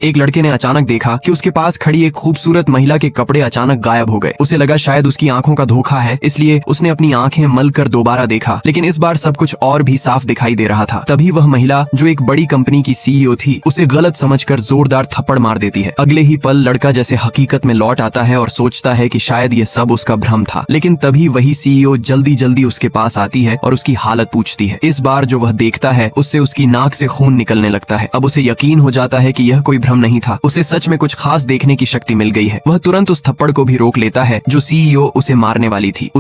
एक लड़के ने अचानक देखा कि उसके पास खड़ी एक खूबसूरत महिला के कपड़े अचानक गायब हो गए। उसे लगा शायद उसकी आंखों का धोखा है, इसलिए उसने अपनी आंखें मल कर दोबारा देखा, लेकिन इस बार सब कुछ और भी साफ दिखाई दे रहा था। तभी वह महिला, जो एक बड़ी कंपनी की सीईओ थी, उसे गलत समझकर जोरदार थप्पड़ मार देती है। अगले ही पल लड़का जैसे हकीकत में लौट आता है और सोचता है कि शायद ये सब उसका भ्रम था, लेकिन तभी वही सीईओ जल्दी जल्दी उसके पास आती है और उसकी हालत पूछती है। इस बार जो वह देखता है उससे उसकी नाक से खून निकलने लगता है। अब उसे यकीन हो जाता है कि यह कोई भ्रम नहीं था, उसे सच में कुछ खास देखने की शक्ति मिल गई है। वह तुरंत उस थप्पड़ को भी रोक लेता है जो सीईओ उसे मारने वाली थी।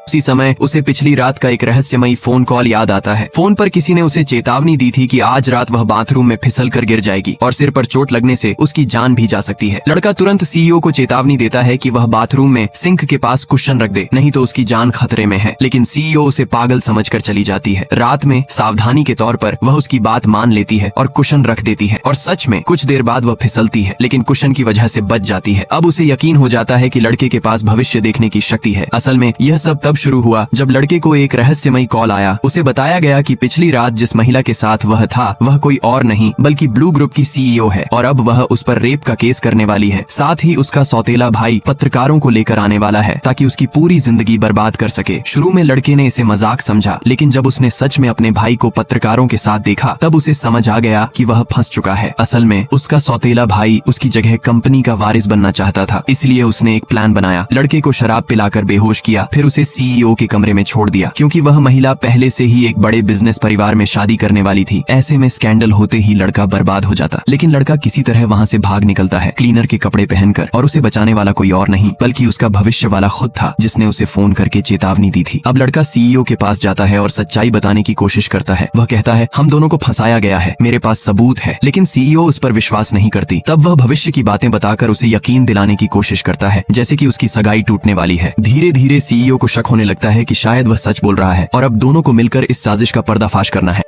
उसी समय उसे पिछली रात का एक रहस्यमयी फोन कॉल याद आता है। फोन पर किसी ने उसे चेतावनी दी थी कि आज रात वह बाथरूम में फिसल कर गिर जाएगी और सिर पर चोट लगने से उसकी जान भी जा सकती है। लड़का तुरंत सीईओ को चेतावनी देता है कि वह बाथरूम में सिंक के पास कुशन रख दे, नहीं तो उसकी जान खतरे में है, लेकिन सीईओ उसे पागल समझकर चली जाती है। रात में सावधानी के तौर पर वह उसकी बात मान लेती है और कुशन रख देती है, और सच में कुछ देर बाद वह फिसलती है, लेकिन कुशन की वजह से बच जाती है। अब उसे यकीन हो जाता है कि लड़के के पास भविष्य देखने की शक्ति है। असल में यह सब तब शुरू हुआ जब लड़के को एक रहस्यमयी कॉल आया। उसे बताया गया कि पिछली रात जिस महिला के साथ वह था वह कोई और नहीं बल्कि ब्लू ग्रुप की सीईओ है, और अब वह उस पर रेप का केस करने वाली है। साथ ही उसका सौतेला भाई पत्रकारों को लेकर आने वाला है ताकि उसकी पूरी जिंदगी बर्बाद कर सके। शुरू में लड़के ने इसे मजाक समझा, लेकिन जब उसने सच में अपने भाई को पत्रकारों के साथ देखा तब उसे समझ आ गया कि वह फंस चुका है। असल में उसका सौतेला भाई उसकी जगह कंपनी का वारिस बनना चाहता था, इसलिए उसने एक प्लान बनाया। लड़के को शराब पिलाकर बेहोश किया, फिर उसे सीईओ के कमरे में छोड़ दिया, क्योंकि वह महिला पहले से ही एक बड़े बिजनेस परिवार में शादी करने वाली थी। ऐसे में स्कैंडल होते ही लड़का बर्बाद हो जाता, लेकिन लड़का किसी तरह वहाँ से भाग निकलता है, क्लीनर के कपड़े पहनकर, और उसे बचाने वाला कोई और नहीं बल्कि उसका भविष्य वाला खुद था, जिसने उसे फोन करके चेतावनी दी थी। अब लड़का सीईओ के पास जाता है और सच्चाई बताने की कोशिश करता है। वह कहता है, हम दोनों को फंसाया गया है, मेरे पास सबूत है, लेकिन सीईओ उस पर विश्वास नहीं करती। तब वह भविष्य की बातें बताकर उसे यकीन दिलाने की कोशिश करता है, जैसे कि उसकी सगाई टूटने वाली है। धीरे धीरे सीईओ को शक होने लगता है कि शायद वह सच बोल रहा है और अब दोनों को मिलकर इस साजिश का पर्दाफाश करना है।